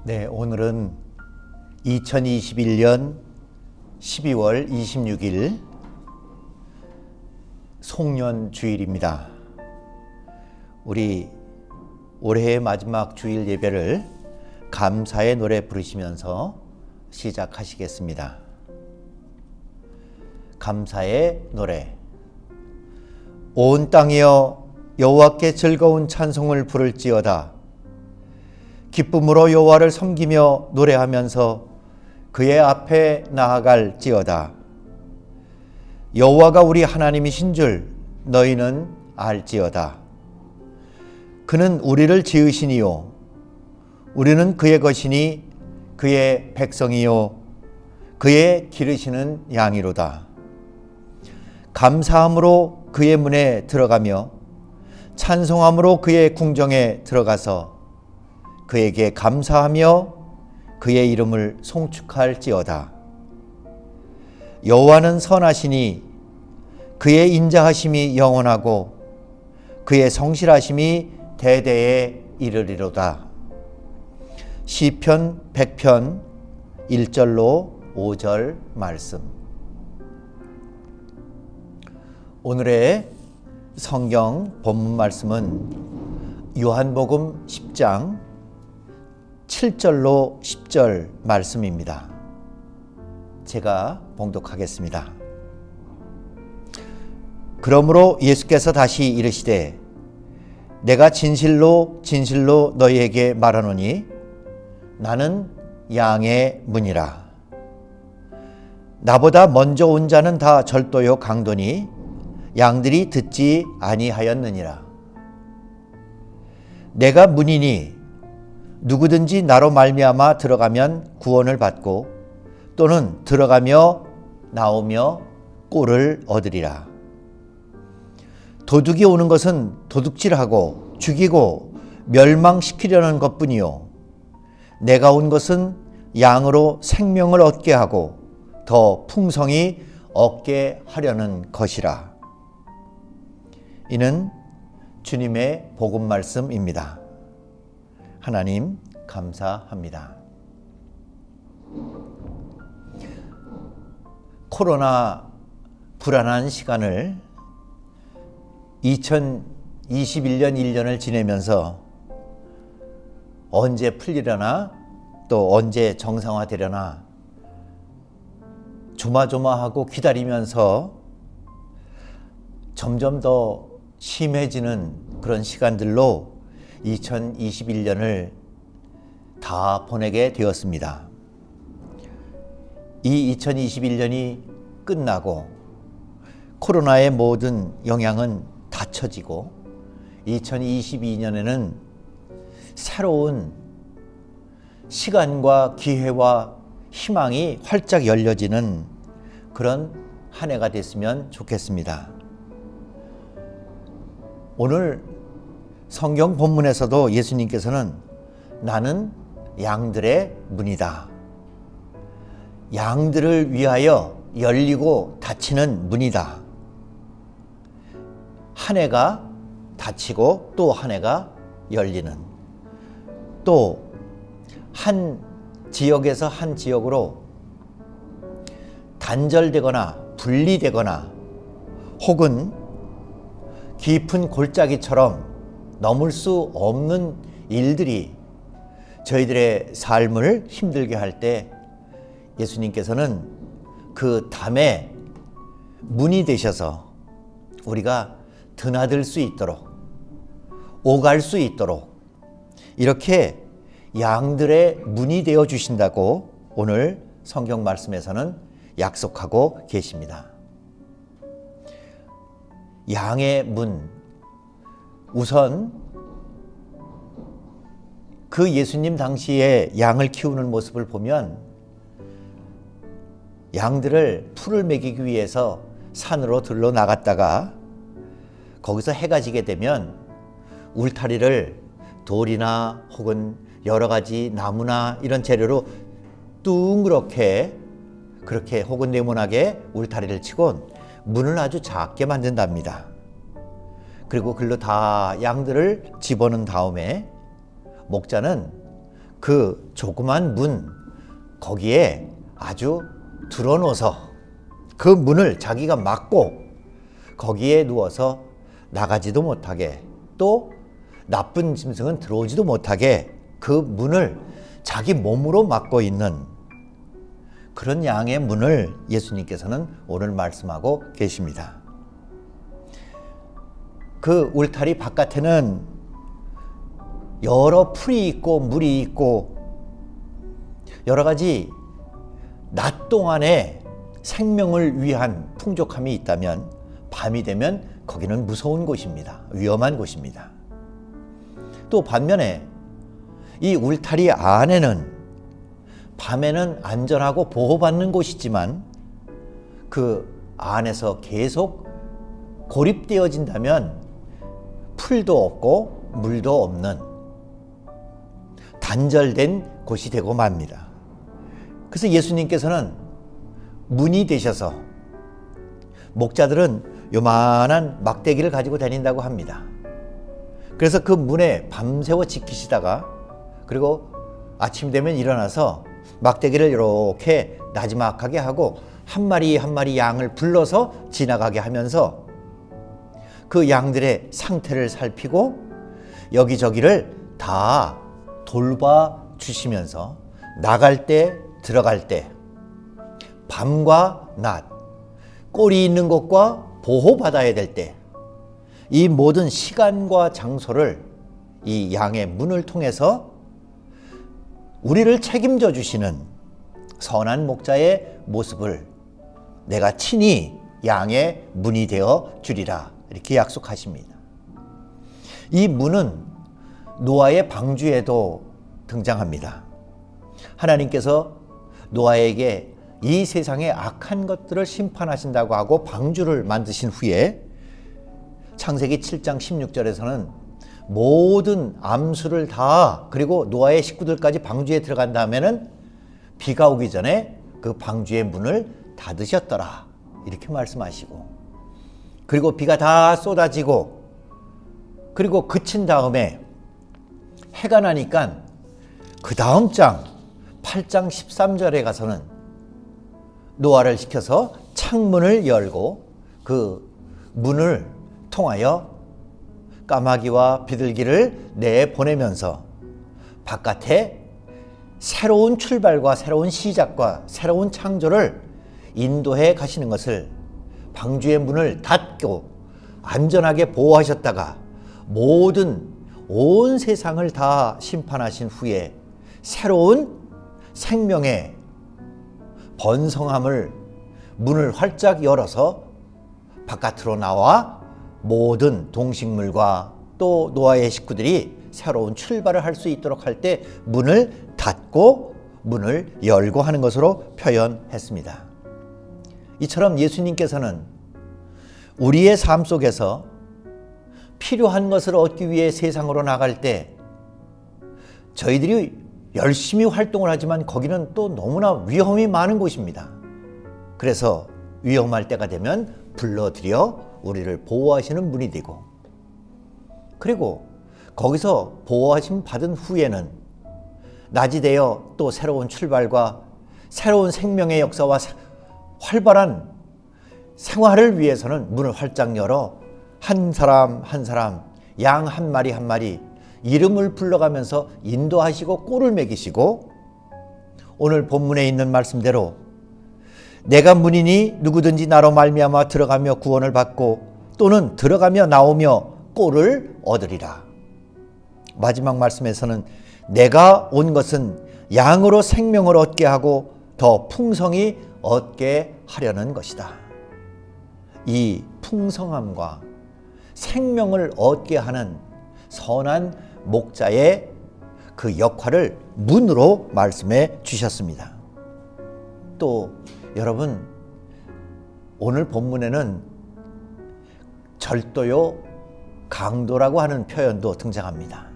네, 오늘은 2021년 12월 26일 송년주일입니다. 우리 올해의 마지막 주일 예배를 감사의 노래 부르시면서 시작하시겠습니다. 감사의 노래. 온 땅이여 여호와께 즐거운 찬송을 부를지어다. 기쁨으로 여호와를 섬기며 노래하면서 그의 앞에 나아갈지어다. 여호와가 우리 하나님이신 줄 너희는 알지어다. 그는 우리를 지으시니요 우리는 그의 것이니 그의 백성이요 그의 기르시는 양이로다. 감사함으로 그의 문에 들어가며 찬송함으로 그의 궁정에 들어가서 그에게 감사하며 그의 이름을 송축할지어다. 여호와는 선하시니 그의 인자하심이 영원하고 그의 성실하심이 대대에 이르리로다. 시편 100편 1절로 5절 말씀. 오늘의 성경 본문 말씀은 요한복음 10장 7절로 10절 말씀입니다. 제가 봉독하겠습니다. 그러므로 예수께서 다시 이르시되 내가 진실로 진실로 너희에게 말하노니 나는 양의 문이라. 나보다 먼저 온 자는 다 절도요 강도니 양들이 듣지 아니하였느니라. 내가 문이니 누구든지 나로 말미암아 들어가면 구원을 받고 또는 들어가며 나오며 꼴을 얻으리라. 도둑이 오는 것은 도둑질하고 죽이고 멸망시키려는 것뿐이요 내가 온 것은 양으로 생명을 얻게 하고 더 풍성히 얻게 하려는 것이라. 이는 주님의 복음 말씀입니다. 하나님 감사합니다. 코로나 불안한 시간을 2021년 1년을 지내면서 언제 풀리려나 또 언제 정상화되려나 조마조마하고 기다리면서 점점 더 심해지는 그런 시간들로 2021년을 다 보내게 되었습니다. 이 2021년이 끝나고 코로나의 모든 영향은 닫혀지고 2022년에는 새로운 시간과 기회와 희망이 활짝 열려지는 그런 한 해가 됐으면 좋겠습니다. 오늘 성경 본문에서도 예수님께서는 나는 양들의 문이다. 양들을 위하여 열리고 닫히는 문이다. 한 해가 닫히고 또 한 해가 열리는, 또 한 지역에서 한 지역으로 단절되거나 분리되거나 혹은 깊은 골짜기처럼 넘을 수 없는 일들이 저희들의 삶을 힘들게 할 때 예수님께서는 그 담에 문이 되셔서 우리가 드나들 수 있도록 오갈 수 있도록 이렇게 양들의 문이 되어 주신다고 오늘 성경 말씀에서는 약속하고 계십니다. 양의 문. 우선 그 예수님 당시에 양을 키우는 모습을 보면 양들을 풀을 먹이기 위해서 산으로 들러 나갔다가 거기서 해가 지게 되면 울타리를 돌이나 혹은 여러 가지 나무나 이런 재료로 둥그렇게 그렇게 혹은 네모나게 울타리를 치곤 문을 아주 작게 만든답니다. 그리고 글로 다 양들을 집어넣은 다음에 목자는 그 조그만 문 거기에 아주 들어놓아서 그 문을 자기가 막고 거기에 누워서 나가지도 못하게 또 나쁜 짐승은 들어오지도 못하게 그 문을 자기 몸으로 막고 있는 그런 양의 문을 예수님께서는 오늘 말씀하고 계십니다. 그 울타리 바깥에는 여러 풀이 있고 물이 있고 여러 가지 낮 동안에 생명을 위한 풍족함이 있다면 밤이 되면 거기는 무서운 곳입니다. 위험한 곳입니다. 또 반면에 이 울타리 안에는 밤에는 안전하고 보호받는 곳이지만 그 안에서 계속 고립되어진다면 풀도 없고 물도 없는 단절된 곳이 되고 맙니다. 그래서 예수님께서는 문이 되셔서 목자들은 요만한 막대기를 가지고 다닌다고 합니다. 그래서 그 문에 밤새워 지키시다가 그리고 아침 되면 일어나서 막대기를 이렇게 나지막하게 하고 한 마리 한 마리 양을 불러서 지나가게 하면서 그 양들의 상태를 살피고 여기저기를 다 돌봐 주시면서 나갈 때 들어갈 때 밤과 낮 꼴이 있는 곳과 보호받아야 될 때 이 모든 시간과 장소를 이 양의 문을 통해서 우리를 책임져 주시는 선한 목자의 모습을 내가 친히 양의 문이 되어 주리라 이렇게 약속하십니다. 이 문은 노아의 방주에도 등장합니다. 하나님께서 노아에게 이 세상의 악한 것들을 심판하신다고 하고 방주를 만드신 후에 창세기 7장 16절에서는 모든 암수를 다 그리고 노아의 식구들까지 방주에 들어간 다음에는 비가 오기 전에 그 방주의 문을 닫으셨더라 이렇게 말씀하시고 그리고 비가 다 쏟아지고 그리고 그친 다음에 해가 나니까 그 다음 장 8장 13절에 가서는 노아를 시켜서 창문을 열고 그 문을 통하여 까마귀와 비둘기를 내보내면서 바깥에 새로운 출발과 새로운 시작과 새로운 창조를 인도해 가시는 것을 방주의 문을 닫고 안전하게 보호하셨다가 모든 온 세상을 다 심판하신 후에 새로운 생명의 번성함을 문을 활짝 열어서 바깥으로 나와 모든 동식물과 또 노아의 식구들이 새로운 출발을 할 수 있도록 할 때 문을 닫고 문을 열고 하는 것으로 표현했습니다. 이처럼 예수님께서는 우리의 삶 속에서 필요한 것을 얻기 위해 세상으로 나갈 때 저희들이 열심히 활동을 하지만 거기는 또 너무나 위험이 많은 곳입니다. 그래서 위험할 때가 되면 불러들여 우리를 보호하시는 분이 되고 그리고 거기서 보호하심 받은 후에는 낮이 되어 또 새로운 출발과 새로운 생명의 역사와 활발한 생활을 위해서는 문을 활짝 열어 한 사람 한 사람 양 한 마리 한 마리 이름을 불러가면서 인도하시고 꼴을 먹이시고 오늘 본문에 있는 말씀대로 내가 문이니 누구든지 나로 말미암아 들어가며 구원을 받고 또는 들어가며 나오며 꼴을 얻으리라. 마지막 말씀에서는 내가 온 것은 양으로 생명을 얻게 하고 더 풍성히 얻게 하려는 것이다. 이 풍성함과 생명을 얻게 하는 선한 목자의 그 역할을 문으로 말씀해 주셨습니다. 또 여러분 오늘 본문에는 절도요 강도라고 하는 표현도 등장합니다.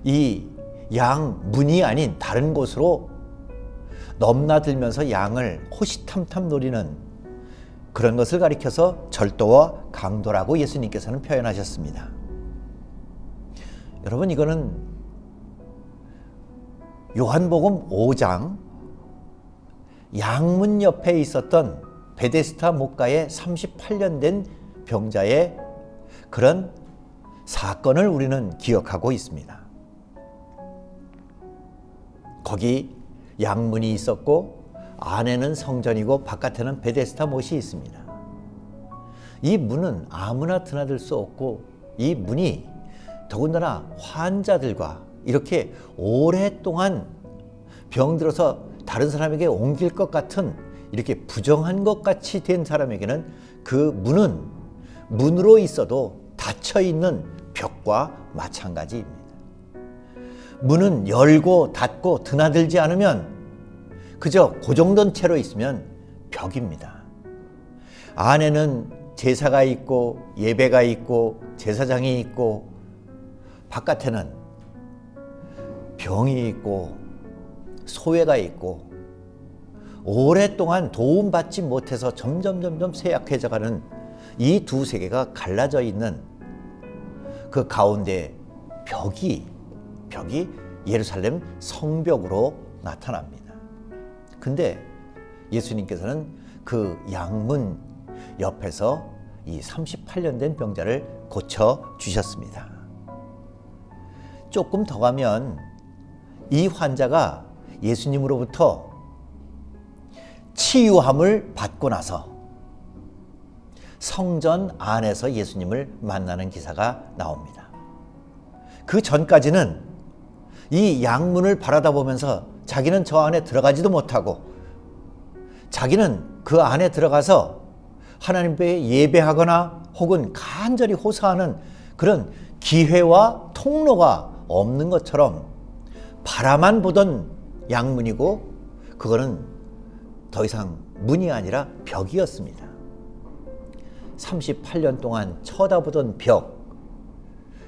이 양 문이 아닌 다른 곳으로 넘나들면서 양을 호시탐탐 노리는 그런 것을 가리켜서 절도와 강도라고 예수님께서는 표현하셨습니다. 여러분 이거는 요한복음 5장 양문 옆에 있었던 베데스다 목가에 38년 된 병자의 그런 사건을 우리는 기억하고 있습니다. 거기 양문이 있었고 안에는 성전이고 바깥에는 베데스다 못이 있습니다. 이 문은 아무나 드나들 수 없고 이 문이 더군다나 환자들과 이렇게 오랫동안 병들어서 다른 사람에게 옮길 것 같은 이렇게 부정한 것 같이 된 사람에게는 그 문은 문으로 있어도 닫혀 있는 벽과 마찬가지입니다. 문은 열고 닫고 드나들지 않으면 그저 고정된 채로 있으면 벽입니다. 안에는 제사가 있고 예배가 있고 제사장이 있고 바깥에는 병이 있고 소외가 있고 오랫동안 도움받지 못해서 점점 쇠약해져가는 이 두 세계가 갈라져 있는 그 가운데 벽이 예루살렘 성벽으로 나타납니다. 근데 예수님께서는 그 양문 옆에서 이 38년 된 병자를 고쳐주셨습니다. 조금 더 가면 이 환자가 예수님으로부터 치유함을 받고 나서 성전 안에서 예수님을 만나는 기사가 나옵니다. 그 전까지는 이 양문을 바라다 보면서 자기는 저 안에 들어가지도 못하고 자기는 그 안에 들어가서 하나님 앞에 예배하거나 혹은 간절히 호소하는 그런 기회와 통로가 없는 것처럼 바라만 보던 양문이고 그거는 더 이상 문이 아니라 벽이었습니다. 38년 동안 쳐다보던 벽,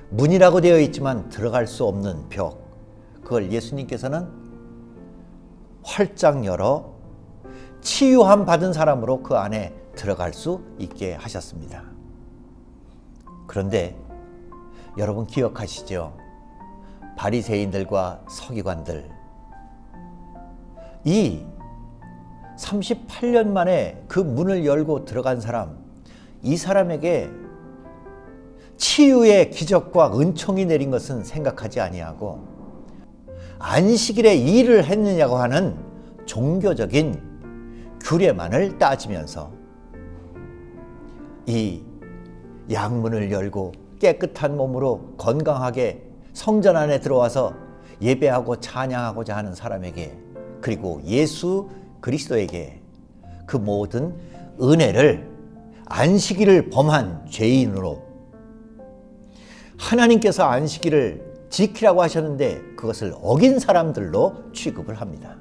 문이라고 되어 있지만 들어갈 수 없는 벽, 그걸 예수님께서는 활짝 열어 치유함 받은 사람으로 그 안에 들어갈 수 있게 하셨습니다. 그런데 여러분 기억하시죠? 바리새인들과 서기관들, 이 38년 만에 그 문을 열고 들어간 사람, 이 사람에게 치유의 기적과 은총이 내린 것은 생각하지 아니하고 안식일에 일을 했느냐고 하는 종교적인 규례만을 따지면서 이 양문을 열고 깨끗한 몸으로 건강하게 성전 안에 들어와서 예배하고 찬양하고자 하는 사람에게, 그리고 예수 그리스도에게 그 모든 은혜를 안식일을 범한 죄인으로, 하나님께서 안식일을 지키라고 하셨는데 그것을 어긴 사람들로 취급을 합니다.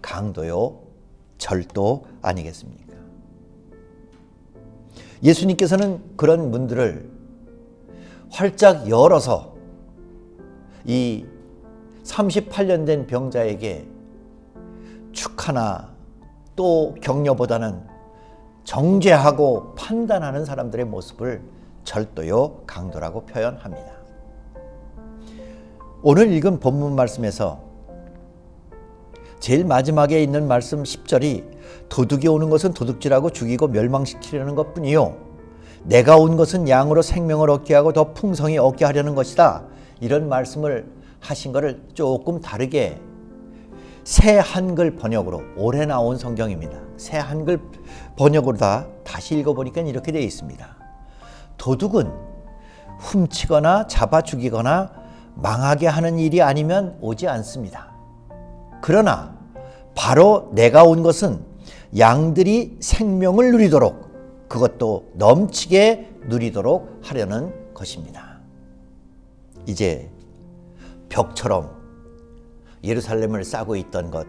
강도요, 절도 아니겠습니까? 예수님께서는 그런 문들을 활짝 열어서 이 38년 된 병자에게 축하나 또 격려보다는 정죄하고 판단하는 사람들의 모습을 절도요, 강도라고 표현합니다. 오늘 읽은 본문 말씀에서 제일 마지막에 있는 말씀 10절이 도둑이 오는 것은 도둑질하고 죽이고 멸망시키려는 것뿐이요 내가 온 것은 양으로 생명을 얻게 하고 더 풍성히 얻게 하려는 것이다, 이런 말씀을 하신 것을 조금 다르게 새 한글 번역으로, 올해 나온 성경입니다. 새 한글 번역으로 다시 읽어보니까 이렇게 되어 있습니다. 도둑은 훔치거나 잡아 죽이거나 망하게 하는 일이 아니면 오지 않습니다. 그러나 바로 내가 온 것은 양들이 생명을 누리도록, 그것도 넘치게 누리도록 하려는 것입니다. 이제 벽처럼 예루살렘을 싸고 있던 것,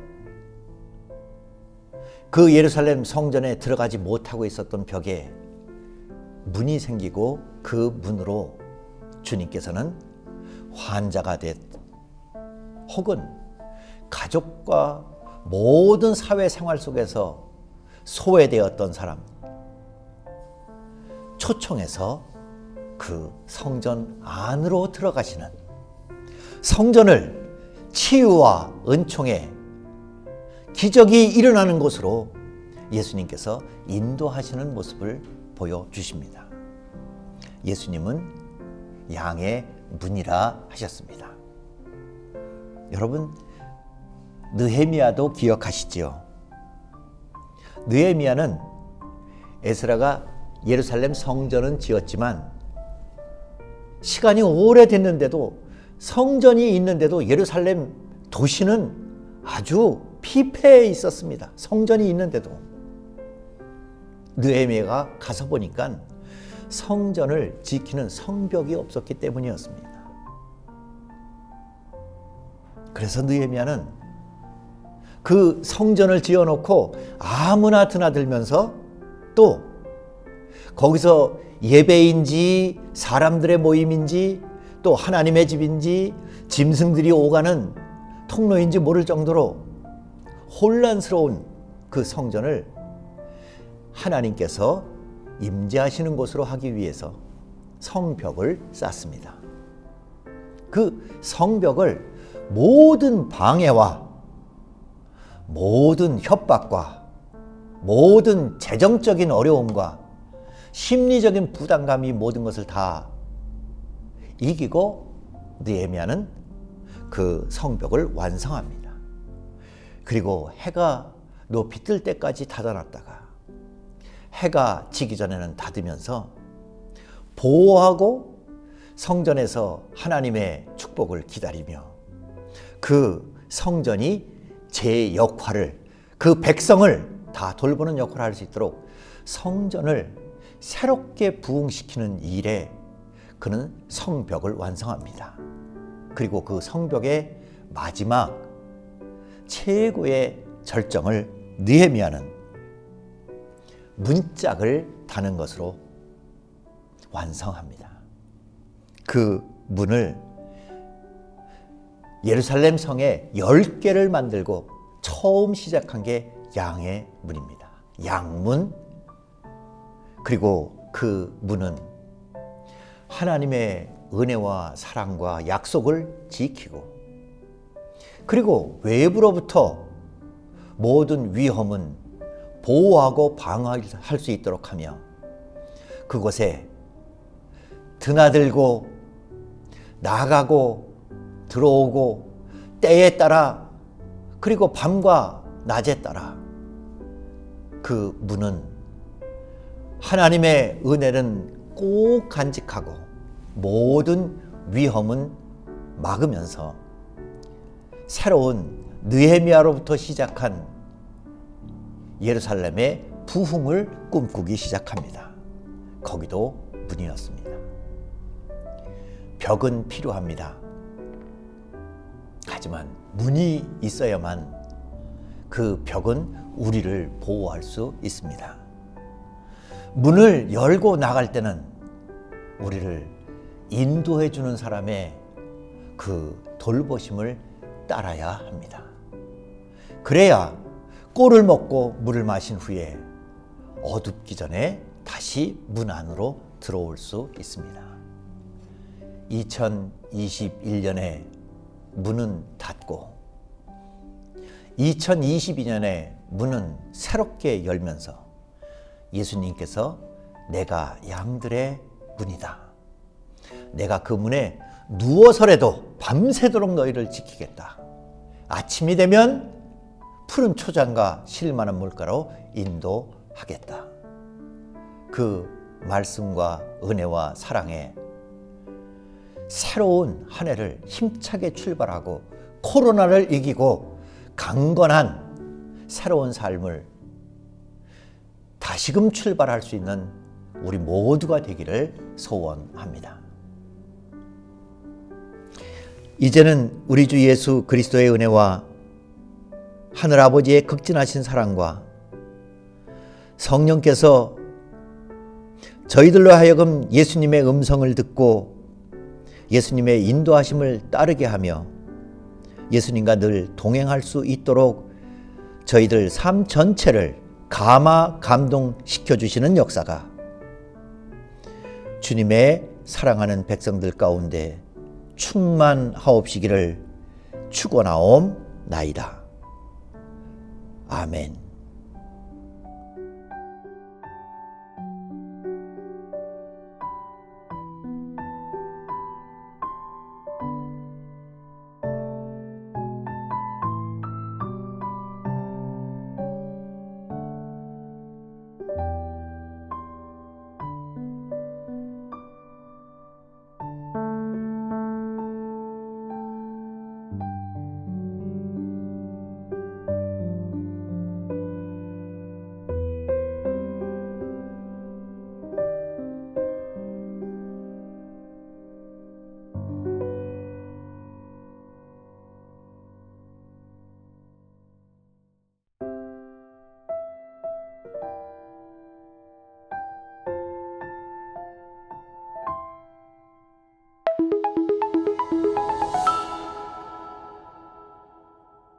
그 예루살렘 성전에 들어가지 못하고 있었던 벽에 문이 생기고 그 문으로 주님께서는 환자가 됐, 혹은 가족과 모든 사회생활 속에서 소외되었던 사람 초청해서 그 성전 안으로 들어가시는, 성전을 치유와 은총의 기적이 일어나는 곳으로 예수님께서 인도하시는 모습을 보여주십니다. 예수님은 양의 문이라 하셨습니다. 여러분, 느헤미야도 기억하시지요? 느헤미야는 에스라가 예루살렘 성전은 지었지만 시간이 오래됐는데도, 성전이 있는데도 예루살렘 도시는 아주 피폐해 있었습니다. 성전이 있는데도. 느헤미야가 가서 보니까 성전을 지키는 성벽이 없었기 때문이었습니다. 그래서 느헤미야는 그 성전을 지어놓고 아무나 드나들면서 또 거기서 예배인지 사람들의 모임인지 또 하나님의 집인지 짐승들이 오가는 통로인지 모를 정도로 혼란스러운 그 성전을 하나님께서 임재하시는 곳으로 하기 위해서 성벽을 쌓습니다. 그 성벽을 모든 방해와 모든 협박과 모든 재정적인 어려움과 심리적인 부담감이 모든 것을 다 이기고 느헤미야는 그 성벽을 완성합니다. 그리고 해가 높이 뜰 때까지 닫아놨다가 해가 지기 전에는 닫으면서 보호하고 성전에서 하나님의 축복을 기다리며 그 성전이 제 역할을, 그 백성을 다 돌보는 역할을 할 수 있도록 성전을 새롭게 부흥시키는 일에 그는 성벽을 완성합니다. 그리고 그 성벽의 마지막 최고의 절정을 느헤미야는 문짝을 다는 것으로 완성합니다. 그 문을 예루살렘 성에 10개를 만들고 처음 시작한 게 양의 문입니다. 양문. 그리고 그 문은 하나님의 은혜와 사랑과 약속을 지키고, 그리고 외부로부터 모든 위험은 보호하고 방어할 수 있도록 하며, 그곳에 드나들고 나가고 들어오고 때에 따라, 그리고 밤과 낮에 따라 그 문은 하나님의 은혜는 꼭 간직하고 모든 위험은 막으면서 새로운 느헤미야로부터 시작한 예루살렘의 부흥을 꿈꾸기 시작합니다. 거기도 문이었습니다. 벽은 필요합니다. 하지만 문이 있어야만 그 벽은 우리를 보호할 수 있습니다. 문을 열고 나갈 때는 우리를 인도해 주는 사람의 그 돌보심을 따라야 합니다. 그래야 꼴을 먹고 물을 마신 후에 어둡기 전에 다시 문 안으로 들어올 수 있습니다. 2021년에 문은 닫고 2022년에 문은 새롭게 열면서 예수님께서 내가 양들의 문이다. 내가 그 문에 누워서라도 밤새도록 너희를 지키겠다. 아침이 되면 푸른 초장과 실만한 물가로 인도하겠다. 그 말씀과 은혜와 사랑에 새로운 한 해를 힘차게 출발하고 코로나를 이기고 강건한 새로운 삶을 다시금 출발할 수 있는 우리 모두가 되기를 소원합니다. 이제는 우리 주 예수 그리스도의 은혜와 하늘아버지의 극진하신 사랑과 성령께서 저희들로 하여금 예수님의 음성을 듣고 예수님의 인도하심을 따르게 하며 예수님과 늘 동행할 수 있도록 저희들 삶 전체를 감동시켜 주시는 역사가 주님의 사랑하는 백성들 가운데 충만하옵시기를 축원하옵나이다. 아멘.